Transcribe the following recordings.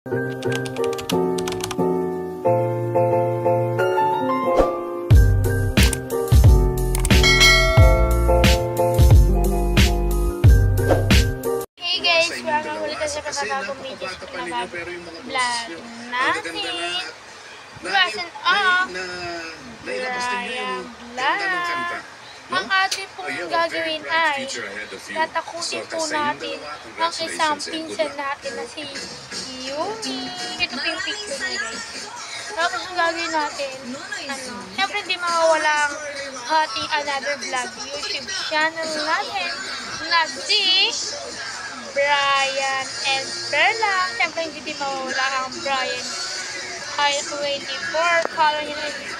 Sa pagkakagong video sa pinag-vlog natin. Present of Brian Vlog. Ang ating pong gagawin ay tatakutin po natin ang isang pinsan natin na si Yumi. Ito po yung picture niya, guys. Tapos ang gagawin natin, syempre hindi mawawala ang ating another vlog YouTube channel natin na si Brian and Perla. Siyempre hindi din mawala ang Brian ay 24. Follow nyo na yung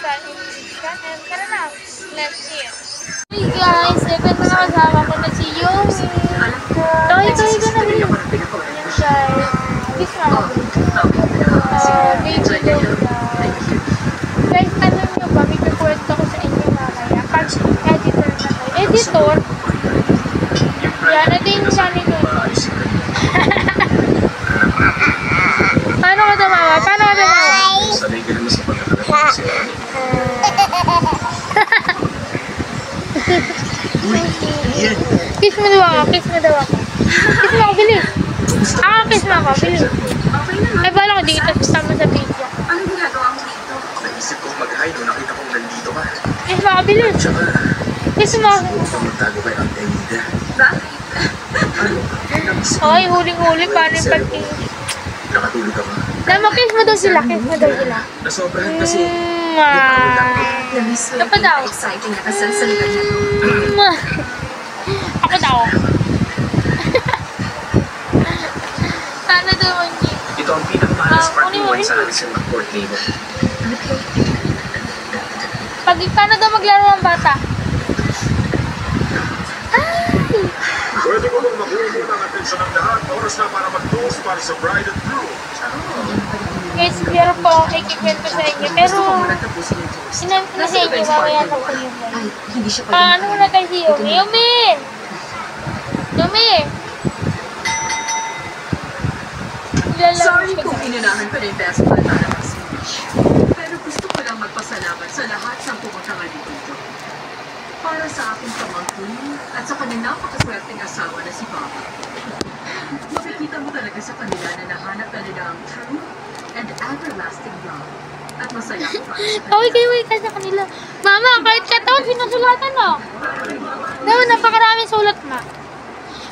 channel. Tara na, let's see it. Hey guys, ito na kasama ko na si Yumi. Toy ka na rin. Yan guys. Kiss na ako. Baby Lola. Guys, alam nyo ba, may kukwento ko sa inyo mamaya. Pag editor na tayo. Editor? Yan, ito yung channel nyo. Paano ka tumawa? Paano ka tumawa? Kiss mo daw ako. Kiss mo daw ako. Kiss mo ako, bilis. Kiss mo ako, bilis. Ay, bala ko dito. Tama sa video. Ano ginagawa mo dito? Naisip kong mag-hi nung nakita kong nandito ka. Kiss mo ako, bilis. Kiss mo ako. Pamagtago kay Aunt Emida. Okay, huling-huli. Paano yung pag-kiss? Nakatulog ka ba? Kiss mo daw sila. Kiss mo daw sila. Nasobrahan kasi. Ako daw. Exciting na kasalsalitan niya. Ako daw. Sana daw ang jeep. Ito ang pinakamahal na sparkling wine sa Alison McCourt table. Paano daw maglaro ang bata? Pwede ko bang makuha ang atensyon ng lahat? Oras na para mag-toast para sa bride and groom. Guys, meron po akong ikikwento sa inyo. Pero, sinabi ko sa inyo, mamaya na po yun. Paano mo na tayo si Yumi? Yumi! Yumi! Sorry kung inunahan pa rin best friend para mag-speech. Pero gusto ko lang magpasalamat sa lahat ng pumunta nga dito. Para sa aking pamangkin at sa kanyang napakaswerteng asawa na si Papa. Makikita mo talaga sa kanila na nahanap na nila ang true and everlasting love. At masaya ko para sa kanila. Kaway ka sa kanila. Mama, kahit katawag, sinusulatan mo. Naman, napakaraming sulat, ma.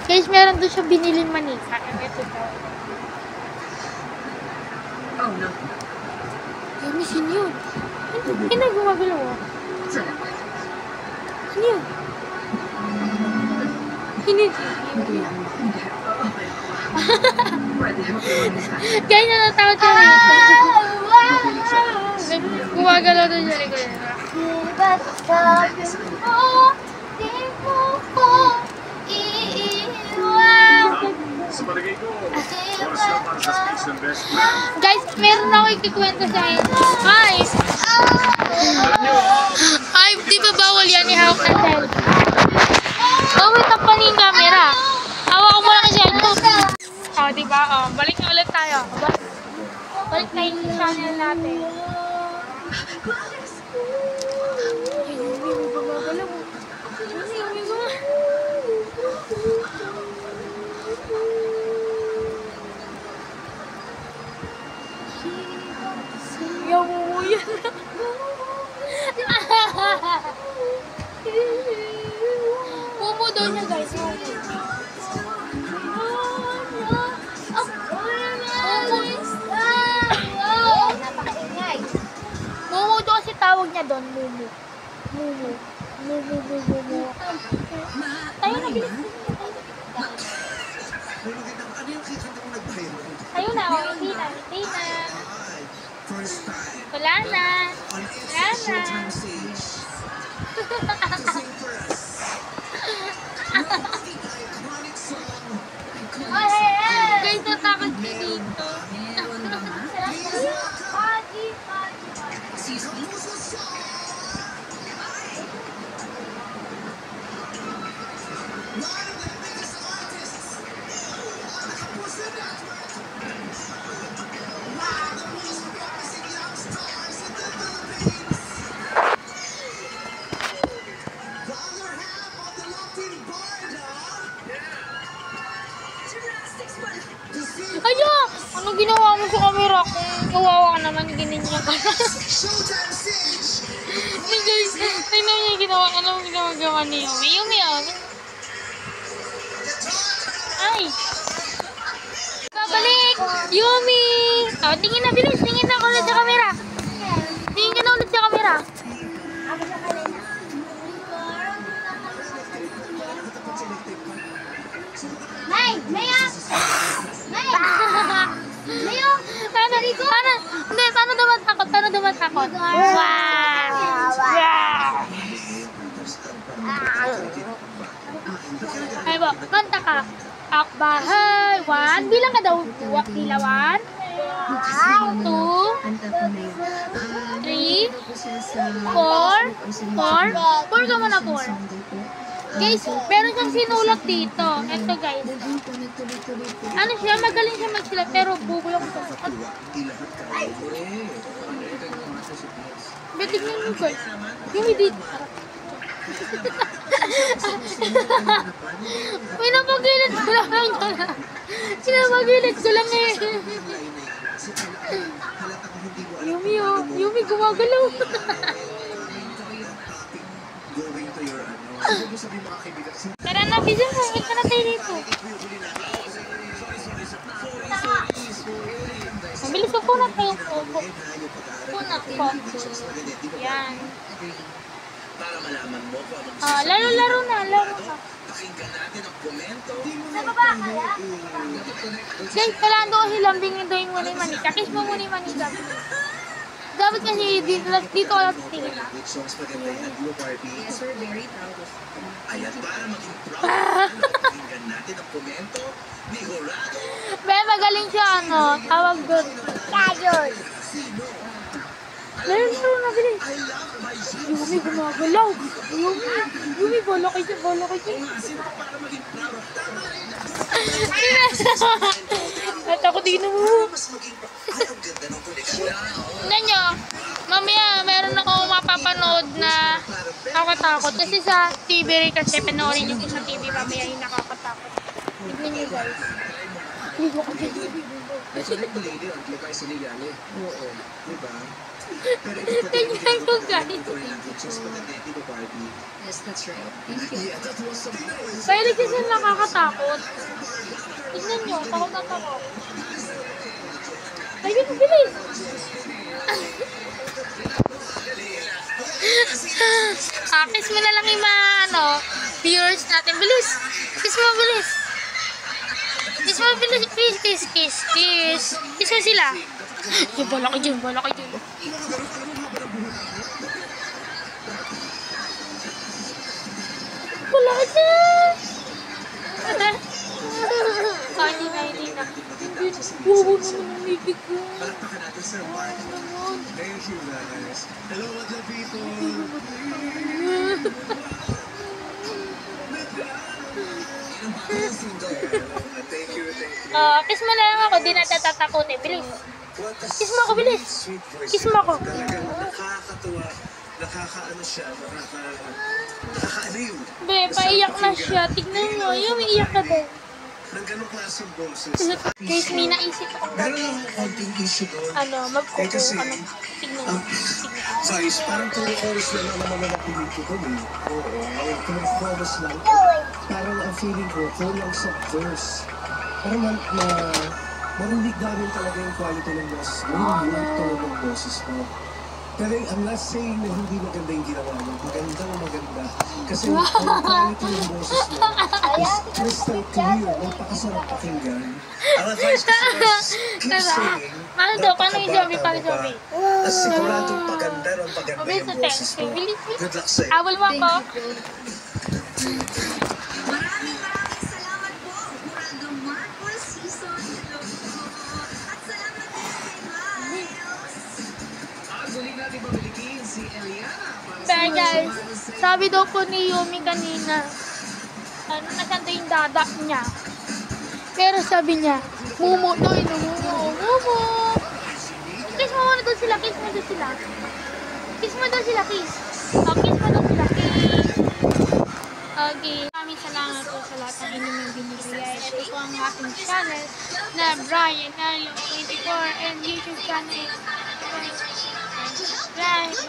Guys, meron doon siya biniling manika. Ito daw. Oh no. Yumi, sino yun? Hindi gumagalaw. Salamat. Sino yun? Hindi. Guys, natatakot siya rito. Gumagalaw doon siya rito. Sa palagay ko, oras na para sa speech ng best friend. Guys, meron ako ikikwento sa inyo. Guys! Ay, di ba bawal yan ihawak ng cellphone? Wait, tapan yung camera. Hawak ko muna ng cellphone. Diba? Balik na ulit tayo. Balik tayo sa channel natin. Mumu daw niya, guys. Mumu daw kasi tawag niya doon. Mumu. Tayo na, bilis. Tayo na, hindi na. Wala na. Guys, natakot niya dito. Ang ginawa mo sa camera kung kawawa ka naman, ganyan ka. Guys, tingnan niyo yung ginawa. Alam mo ginagawa ni Yumi. Yumi, oh. Ay! Babalik! Yumi! Oh, tingin na, bilis. Tingin na ulit sa camera. Tingin ka na ulit sa camera. May! Maya! May! Mayo! Paano dumatakot? Paano dumatakot? Wow! Wow! Ay ba, kanta ka. Akbahay. 1. Bilang ka daw. Bila 1. 2. 3. 4. 4 ka muna 4. Guys, meron siyang sinulat dito. Ito guys. Ano siya? Magaling siya magsulat pero bubulong ito. Tignan mo guys. Yung hindi. Pinapagilid ko lang. Pinapagilid ko lang eh. Yumi oh. Yumi gumagalaw. Tara na, bisan mo. Wait ka na tayo dito. Mabilis ko po na tayo. Puna po. Yan. Laro na. Laro na. Sa baba kaya? Guys, kailangan doon si Lambing ito yung muna yung manika. Kiss mo muna yung manika. Dapat kasi dito ka lang tingin na. Yes, we're very proud of you. Ayan, para maging proud, pakinggan natin ang komento ni Horado. Magaling siya ano. Tawag doon. Kayon! Laro na, bilis. I love my Yumi, gumagalaw. Yumi, bola kayo siya. Sino pa para maging proud? Natakot din mo. Mas maging proud. Ay, ang ganda ng koleksyon. Tignan nyo, mamaya meron ako mapapanood na nakakatakot. Kasi sa TV rin kasi, panoorin nyo ko sa TV mamaya yung nakakatakot. Tignan nyo guys. Ligo ko dyan. Oo. Diba? Tignan ko guys. Yes, that's right. Thank you. Kaya kasi sila nakakatakot. Tignan nyo, takot na takot. Ayun, bilis! Kiss mo na lang yung mga viewers natin. Bilis! Kiss mo, bilis! Kiss mo, bilis! Kiss! Kiss mo sila! Yung bola ko dyan. Bola ko dyan! Hindi na. Wow, naman ang ibig ko. Palakpakan natin sa Mark. Thank you guys. Hello, what's up people? Thank you. Kiss mo na lang ako, di natatatakot eh. Bilis. Kiss mo ako, bilis. Kiss mo ako. Talagang nakakatuwa. Nakakaano siya. Nakakaaliw. Be, paiyak na siya. Tignan nyo, yung iiyak ka din. Ng ganong klaseng boses. Guys, may naisip ako. Meron lang akong konting issue doon. Magkuko kasi, ka na. Tignan nyo. Vice, parang 2 hours na lang naman napilit ko doon eh. Oo. Kung chorus lang. Parang ang feeling ko, kulang sa verse. Parang marinig namin talaga yung quality ng boses mo. Yung tone ng boses mo. Pero I'm not saying na hindi maganda yung ginawa mo. Maganda. Kasi yung quality ng boses mo is crystal clear. Magpakasarap pakinggan. Ang advice ko is keep singing. Paano daw? Paano yung zombie? At siguradong paganda yung boses mo. Good luck sa'yo. Awal mo ako. Maraming salamat po, Horado Marcos Season. At salamat din kay Miles. Pero guys, sabi daw po ni Yumi kanina, nasaan daw yung dada niya. Pero sabi niya, mumu daw, mumu. Kiss mo muna daw sila, kiss mo daw sila. Kiss mo daw sila, kiss. Kiss mo daw sila, kiss. Okay. Maraming salamat po sa lahat ng inyong binibigay. Ito po ang ating channel na Brian Nalo 24 and YouTube channel. Subscribe.